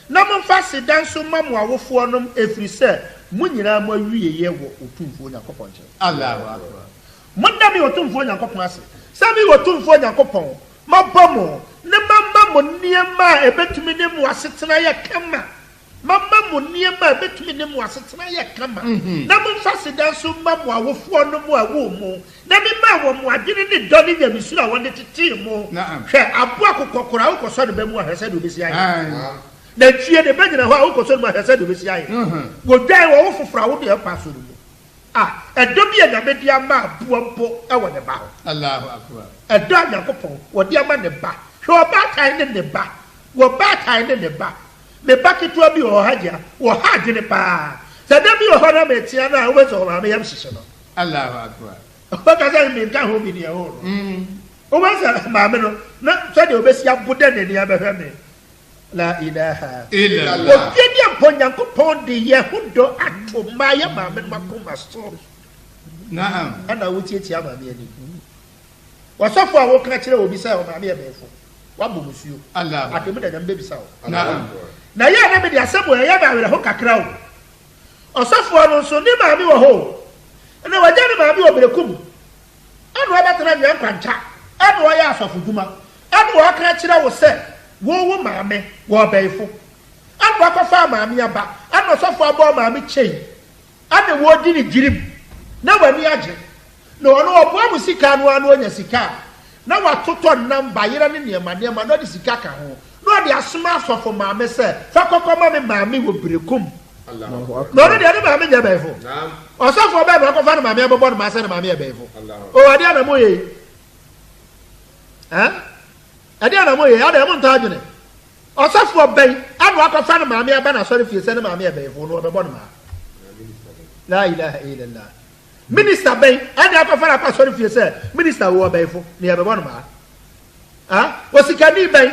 na momfa se danso mamu awofo nom efiri se munyina mo awie ye wo otumfo nyankopon che Allahu akbar muda mi otumfo nyankopon ase sabi otumfo nyankopon mabomo ne mamma mo niema ebetumi ne mu asetena ye kama mamma mo niema ebetumi ne mu asetena ye kama na momfa se danso mamu awofo nom awo mu na mi ma wo mu adwene ne do ne nyamisura wonde tete mu Naam. hwe abo akokokora wo koso de bemu ahese de obesi aye amen na tue de begyina ho a wo koso de ahese de obesi aye wo dwan wo fofora wo de pa so do edo bi anyame dia ma abo mpo e wo ne ba ho Allahu akbar edo anyakopon wo dia ma ne ba hwe oba kan ne ba wo ba kan ne ba me ba keto bi wo hagia wo hagie pa sa da bi wo ho na metia na wo bezo ma me yam hihye no Allahu akbar o ka sa mi nka ho bi ne ho o ba sa ma me no na so de obesi abude ne ne abehwe me la ilaha illa Allah obi dia ponyankopon de ye hudo atoma ye ma me makoma so na'am ana wutietia ma me ani wasofo a wo ka kire obi sa o ma me ebefo wabo musuo Allahu atemu da nyambe bisa o na'am na ye na me de asebo ye ba were ho kakra o osofo no so ni ma me wo ho na waje ni ma me obrekum anu abatara nyan kwanta anu wa ya asofo duma anu wa ka kire wo se wo ma me wo befo anu akọfa ma me aba anu osofo abo ma me chei anu wo di ni girim na wani age no no obo mu sika no anu onya sika na watoto namba yera ne niema no de sika ka ho no de asoma afofo maame se fa kokoma me maame wo brekum no no de ade maame nya befo naam osofo be ma ko fa no maame abobo no ma se no maame befo o ade na moye ade na moye ade mo nta adwene osofo ben anu akọfa no maame aba na sori fie se no maame befo no obebo no ma la ilaha illallah minister ben ade akọfa na pa sori fie se minister wo befo ne obebo no ma osikani ben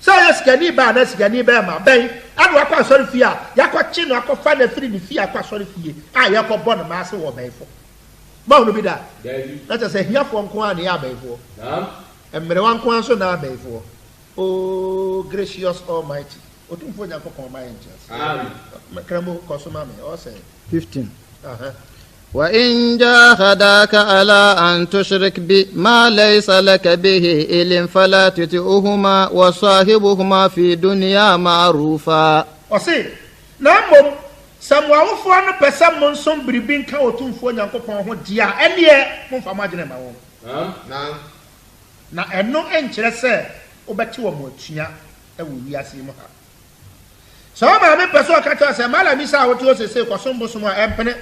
so osikani ba na osikani ba ma ben anu akọ sori fie a yakọchi no akọfa na firi ni fie akọ sori fie a yakọbọ no ma se wo befo ma hu bi da na ta se hiafo nko a ne ya befo naam emre wan ko anso na befo. Oh, gracious Almighty. Otumfo nyanko kon ma angels. Amen. Makramo kosoma me. O say 15. وإن جاهداك على أن تشرك بما ليس لك به علم فلا تطعهما وصاحبهما في الدنيا معروفا. O say, namom samwawofo no pesa mo nsom biribi nka otumfo nyanko kon ho dia ene mo fa magene ma wo. Na eno enkyere se obeti wo mo atua ewo wiase mu ha so ma me peso ka cha se mala mi sa wo ti o se kwasombo so mo empene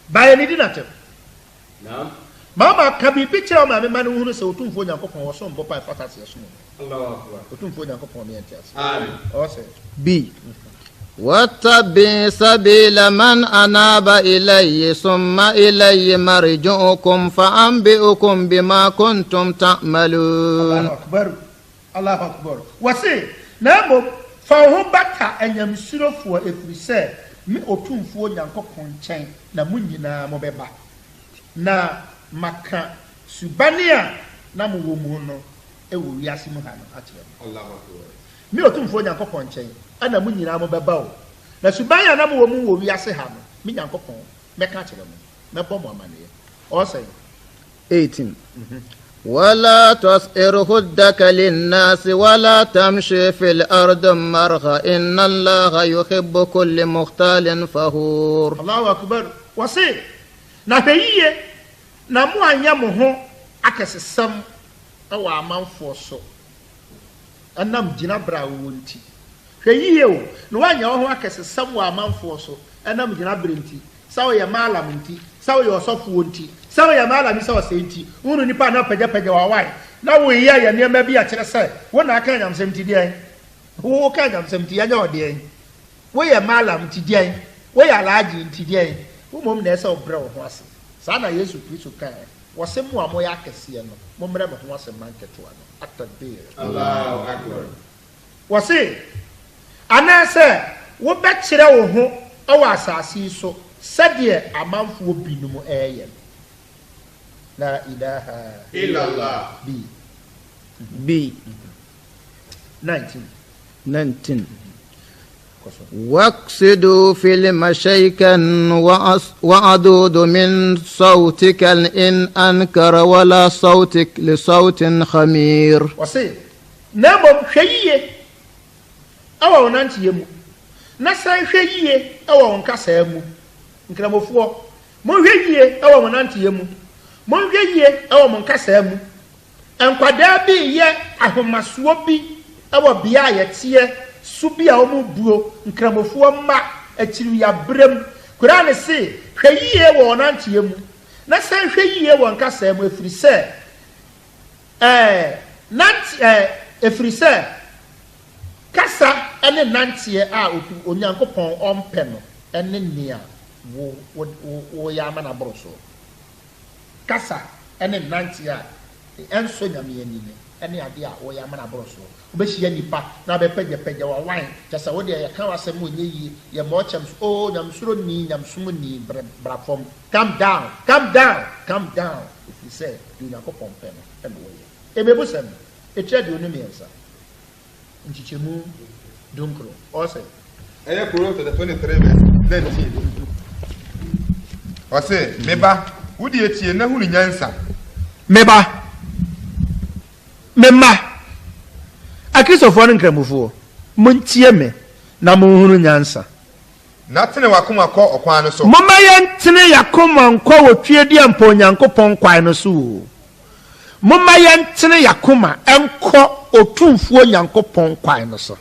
baye ni dinate naam mama ka bi picture o ma me manu hunu se otumfo nyankopon wo so mbo pa fatase so mo Allahu akbar otumfo nyankopon me entias amen o se b واتبع سبيل من أناب إلي ثم إلي مرجعكم فأنبئكم بما كنتم تعملون. الله أكبر الله أكبر. وسي نعم فهم بكا أن يمسروا فوا إفريسة مي أتون فوا ينكو كونشين نمونينا مببا na maka subania na muwomuno ewu wiase mu ha no akyere Allahu Akbar mi otumfo nyankopon nkyɛn ana mu nyina mo bɛba o na subanya na mo wo wiase ha no mi nyankopon mɛka kyerɛ mo mɛbɔ mo amane o sɛ 18 ولا تصئر خدك للناس ولا تمشي في الأرض مرغا إن الله يحب كل مختال فخور. الله أكبر. وسي na hweye na mo anya mo ho akesesam awa amanfo so anam gina bra wonti hweye o no wanya ho akesesam wa amanfo so anam gina brenti sawo ye malam nti sawo ye osofo wonti sawo ye malam sawo senti unu nipa na pagya wa wai na wo ye ya nema bi a kire se wo na aka nyamsem ti dian wo ka nyamsem ti anya odian wo ye malam ti dian wo ye alaji ti dian mom na ese obra wo ho ase sa na Yesu Kristo kan wo se mu amoya akese no momre me ho ase manketo ano atadbe Allahu Akbar wo se anase wo bekire wo ho awa asasi so sade amanfo binum eye la ilaha illallah b 19 واقصدوا في المشيك وعدود من صوتك إن أنكر ولا صوتك لصوت خمير. وسي نعم شيء أو نانتي يمو نسأل شيء أو نكسر يمو نكلم فوا مو شيء أو نانتي يمو مو شيء أو نكسر يمو أن قدابي يه أهم مسوبي أو بيا يتيه subi a omu buo nkramofo ma akiri ya brem kura ne se hweyie wo nantie mu na san hweyie wo nkasa mu efiri se efiri se kasa ene nantie a onyankopon ompe no ene nia wo ya ma na boroso kasa ene nantie a enso nyame ani ne ene ade a wo ya ma na boroso obehia nipa na be pegya wa wan kyasa wo de ya kan wasem onye yi ye mo chem o nyamsuro ni nyamsum ni brafom calm down if you say do na ko pompe no e mo ye e be busem e tire de onumi ensa nchichemu donkro o say eye kuro to the 23 verse 19 o say meba wudi etie na hunu nyansa mema akrisofo no nkramufo montie me na monhunu nyansa na tene wakoma kɔ ɔkwan no so momma yɛntene yakoma nkɔ wɔ twɛdeɛ mpa onyankopɔn kwan no so momma yɛntene yakoma ɛnkɔ otumfuo nyankopɔn kwan no so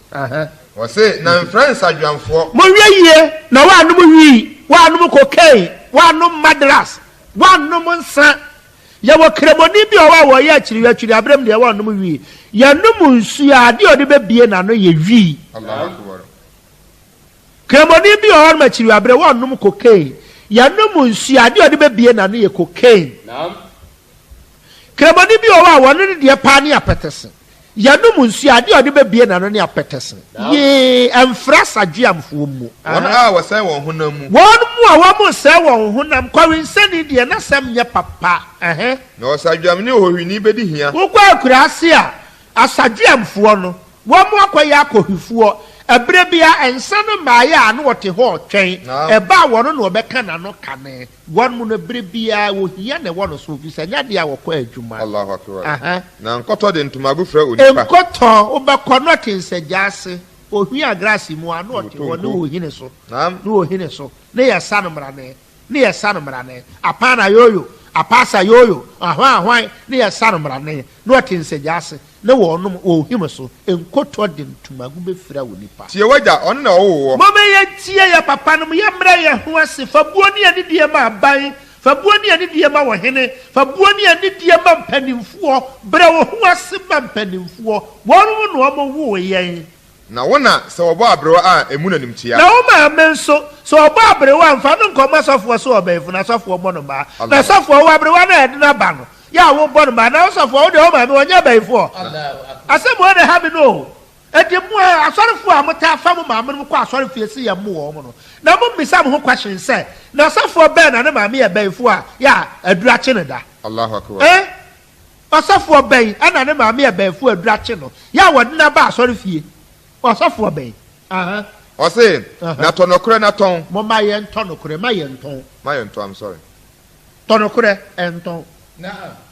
wɔse na mfrɛ nsadwamfoɔ monhwɛ yie na woanom wii woanom kokain woanom madras woanom nsa yɛwɔ kremoni bi a wɔyɛ akyiriwakyiri abrɛm deɛ woanom wii yɛnom nsuo a adeɛ ɔde bɛbie n'ano yɛ wii kremoni bi a ɔnom akyiriwabrɛ woanom kokain yɛnom nsuo a adeɛ ɔde bɛbie n'ano yɛ kokain kremoni bi a wɔno ne deɛ paa ne apɛtɛse yɛnom nsuo a adeɛ ɔde bɛbie n'ano ne apɛtɛse yee ɛmfra sadweamfoɔ mu wɔn a wɔsɛe wɔn honam mu wɔn mu a wɔn sɛe wɔn honam kɔrensɛni deɛ na sɛm nyɛ papa na ɔsadwam ne ohwini bɛdi hia wokɔ akuraase a asadweamfoɔ no wɔn mu akɔyɛ akɔhwifoɔ ɛberɛ bia ɛnsa no mmaayɛ a no wɔte hɔ ɔtwɛn ɛba a wɔno na wɔbɛka n'ano kane wɔn mu no berɛ bia wɔhia na ɛwɔ no so fi sɛ nyɛ deɛ a wɔkɔ adwuma Allahu akbar na nkɔtɔ de ntomago frɛ onipa nkɔtɔ wobɛkɔ no ɔte nsagya ase ohia graase mu a no ɔte hɔ ne wɔhine so ne yɛ sa no mmarane apana yoyo apasa yoyo ahwan ne yɛ sa no mmarane ne ɔte nsagya ase ne wɔnom ohim so nkɔtɔ de ntomago bɛfira wɔ nipa tie wagya ɔno na ɔwɔ mama yɛtie yɛ papa no yɛ mmerɛ yɛ ho ase fa buo ne yɛ deɛ ma aban fa buo ne yɛ deɛ ma wɔhene fa buo ne yɛ deɛ ma mpanimfoɔ brɛ wɔ ho ase ma mpanimfoɔ wɔnom na ɔmo wo yɛn na wona sɛ wɔbɔ abrewa a emu na nimtia na wo ma me nso sɛ ɔbɔ abrewa mfa no nkɔmɔ asɔfoɔ so ɔbɛyifo na asɔfoɔ bɔ no ba na asɔfoɔ wɔ abrewa na ɛde na ba no ya wo bɔ no ba na asɔfoɔ wo de wo ma me wɔnyɛ bɛyifo asɛm wo de ha bi no edi mu asɔrefoɔ a mota fa mo maame no kɔ asɔre fie si yɛ mo wɔ mo no na mo mmisa mo ho question sɛ na asɔfoɔ bɛn na ne maame yɛ bɛyifo a ya adura kye ne da Allahu akbar asɔfoɔ bɛn ɛna ne maame yɛ bɛyifo adura kye no ya wɔde na ba asɔre fie ɔsɔfoɔ bɛn ɔse na tɔnɔkorɛ na tɔn momma yɛn tɔnɔkorɛ ma yɛn tɔn I'm sorry tɔnɔkorɛ ɛntɔn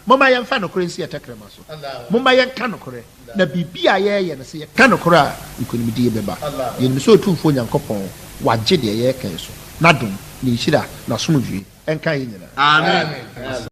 momma yɛn fa nɔkorɛ nsi ɛtɛkrɛma so momma yɛn ka nɔkorɛ na biribi a yɛyɛ no sɛ yɛka nɔkorɛ a nkonimdie bɛba yɛnim sɛ ɔtumfoɔ nyankopɔn wagye deɛ yɛyɛkɛn so na dom ne nhyira na somdwie ɛnka yɛ nyinaa amen